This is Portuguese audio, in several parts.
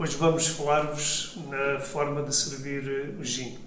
Hoje vamos falar-vos na forma de servir o gin.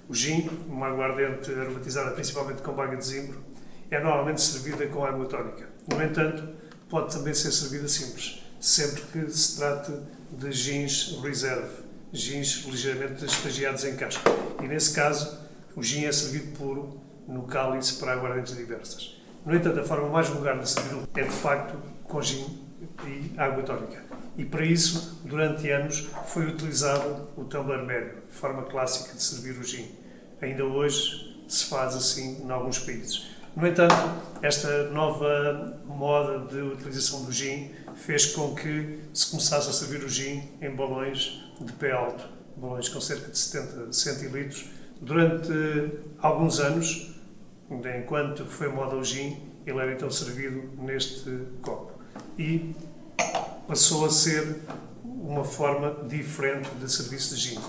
O gin, uma aguardente aromatizada principalmente com baga de zimbro, é normalmente servida com água tónica. No entanto, pode também ser servida simples, sempre que se trate de gins reserve, gins ligeiramente estagiados em casca. E nesse caso, o gin é servido puro no cálice para aguardentes diversas. No entanto, a forma mais vulgar de servir é de facto com gin e água tónica. E para isso, durante anos, foi utilizado o tumbler médio, forma clássica de servir o gin. Ainda hoje se faz assim em alguns países. No entanto, esta nova moda de utilização do gin fez com que se começasse a servir o gin em balões de pé alto, balões com cerca de 70 centilitros. Durante alguns anos, enquanto foi moda o gin, ele era então servido neste copo. E passou a ser uma forma diferente de serviço de gin.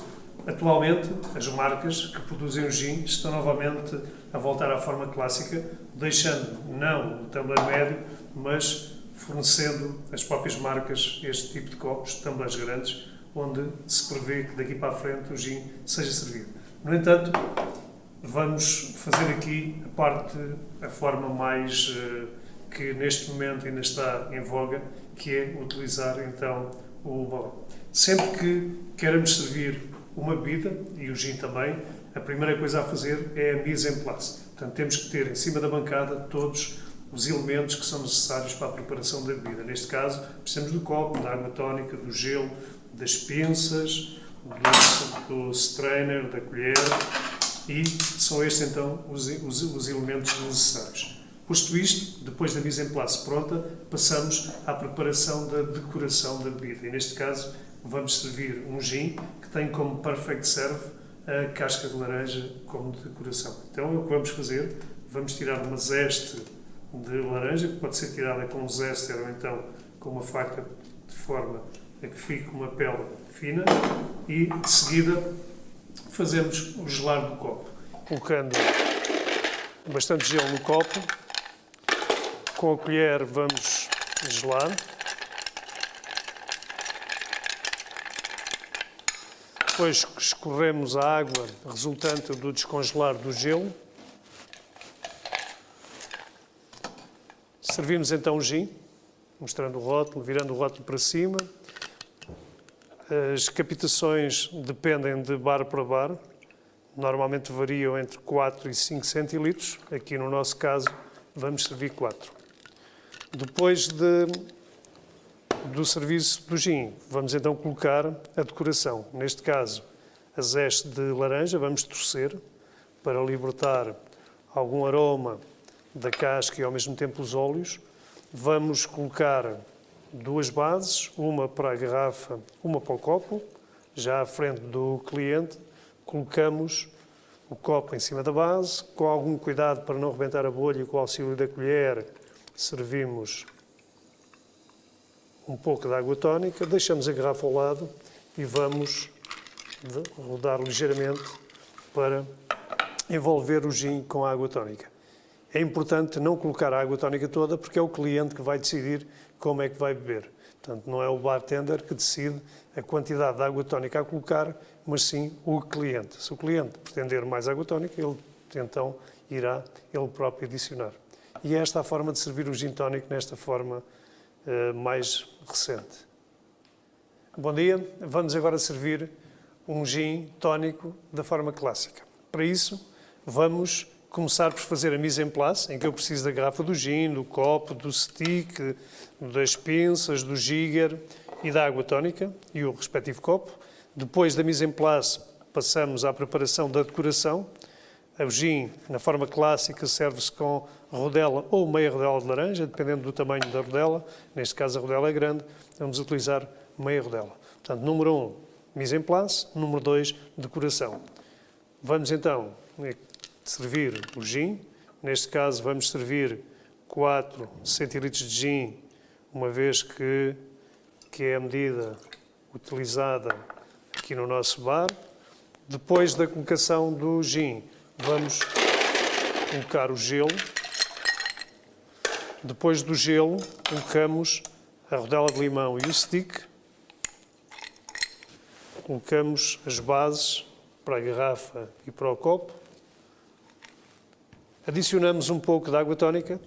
Atualmente, as marcas que produzem o gin estão novamente a voltar à forma clássica, deixando não o tumbler médio, mas fornecendo as próprias marcas este tipo de copos, tumblers grandes, onde se prevê que daqui para a frente o gin seja servido. No entanto, vamos fazer aqui a forma mais que neste momento ainda está em voga, que é utilizar então o balão. Sempre que queremos servir uma bebida, e o gin também, a primeira coisa a fazer é a mise en place. Portanto, temos que ter em cima da bancada todos os elementos que são necessários para a preparação da bebida. Neste caso, precisamos do copo, da água tónica, do gelo, das pinças, do strainer, da colher, e são estes então os elementos necessários. Posto isto, depois da mise en place pronta, passamos à preparação da decoração da bebida. E neste caso, vamos servir um gin que tem como perfect serve a casca de laranja como decoração. Então, o que vamos fazer? Vamos tirar uma zeste de laranja, que pode ser tirada com um zester ou então com uma faca de forma a que fique uma pele fina, e de seguida fazemos o gelar do copo, colocando bastante gelo no copo. Com a colher vamos gelar. Depois escorremos a água resultante do descongelar do gelo. Servimos então o gin, mostrando o rótulo, virando o rótulo para cima. As captações dependem de bar para bar. Normalmente variam entre 4 e 5 centilitros. Aqui no nosso caso vamos servir 4. Depois do serviço do gin, vamos então colocar a decoração. Neste caso, a zeste de laranja, vamos torcer para libertar algum aroma da casca e ao mesmo tempo os óleos. Vamos colocar duas bases, uma para a garrafa, uma para o copo. Já à frente do cliente, colocamos o copo em cima da base, com algum cuidado para não rebentar a bolha, e com o auxílio da colher servimos um pouco de água tónica, deixamos a garrafa ao lado e vamos rodar ligeiramente para envolver o gin com a água tónica. É importante não colocar a água tónica toda, porque é o cliente que vai decidir como é que vai beber. Portanto, não é o bartender que decide a quantidade de água tónica a colocar, mas sim o cliente. Se o cliente pretender mais água tónica, ele então irá ele próprio adicionar. E é esta a forma de servir o gin tónico nesta forma mais recente. Bom dia, vamos agora servir um gin tónico da forma clássica. Para isso, vamos começar por fazer a mise en place, em que eu preciso da garrafa do gin, do copo, do stick, das pinças, do jigger e da água tónica e o respectivo copo. Depois da mise en place, passamos à preparação da decoração. O gin, na forma clássica, serve-se com rodela ou meia rodela de laranja, dependendo do tamanho da rodela. Neste caso, a rodela é grande, vamos utilizar meia rodela. Portanto, número 1, mise en place. Número 2, decoração. Vamos então servir o gin. Neste caso, vamos servir 4 centilitros de gin, uma vez que é a medida utilizada aqui no nosso bar. Depois da colocação do gin, vamos colocar o gelo. Depois do gelo, colocamos a rodela de limão e o stick. colocamos as bases para a garrafa e para o copo. Adicionamos um pouco de água tónica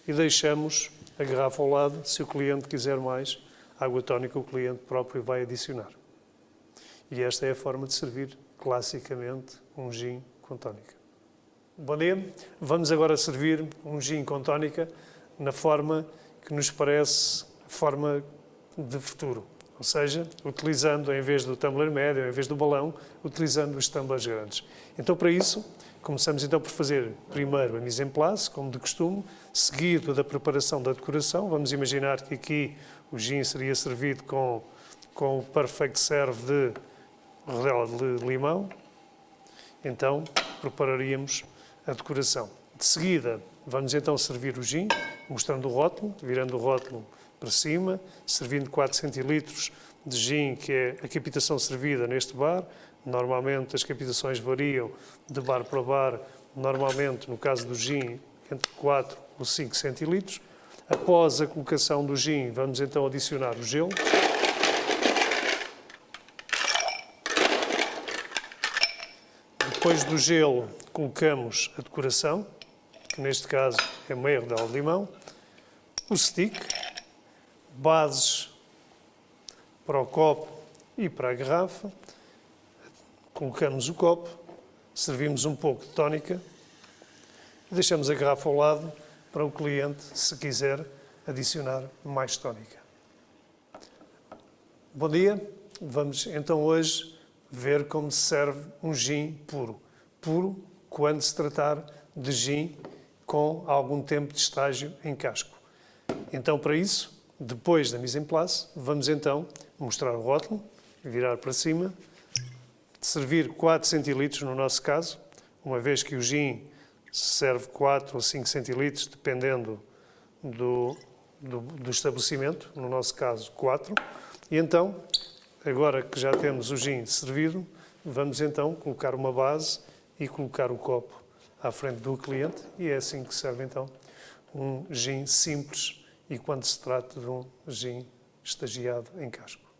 e deixamos a garrafa ao lado. Se o cliente quiser mais água tónica, o cliente próprio vai adicionar. E esta é a forma de servir, classicamente, um gin com tónica. Bom dia! Vamos agora servir um gin com tónica na forma que nos parece a forma de futuro. Ou seja, utilizando, em vez do tumbler médio, em vez do balão, utilizando os tumblers grandes. Então, para isso, começamos então por fazer primeiro a mise en place, como de costume, seguido da preparação da decoração. Vamos imaginar que aqui o gin seria servido com o perfect serve de rodela de limão. Então, prepararíamos a decoração. De seguida, vamos então servir o gin, mostrando o rótulo, virando o rótulo para cima, servindo 4 centilitros de gin, que é a captação servida neste bar. Normalmente as captações variam de bar para bar, normalmente no caso do gin entre 4 ou 5 centilitros. Após a colocação do gin, vamos então adicionar o gelo. Depois do gelo, colocamos a decoração, que neste caso é meia rodela de limão, o stick, bases para o copo e para a garrafa, colocamos o copo, servimos um pouco de tónica e deixamos a garrafa ao lado para o cliente, se quiser adicionar mais tónica. Bom dia, vamos então hoje ver como se serve um gin puro. Puro quando se tratar de gin com algum tempo de estágio em casco. Então, para isso, depois da mise en place, vamos então mostrar o rótulo, virar para cima, servir 4 centilitros no nosso caso, uma vez que o gin serve 4 ou 5 centilitros, dependendo do estabelecimento, no nosso caso 4. E então, agora que já temos o gin servido, vamos então colocar uma base e colocar o copo à frente do cliente, e é assim que serve então um gin simples e quando se trata de um gin estagiado em casco.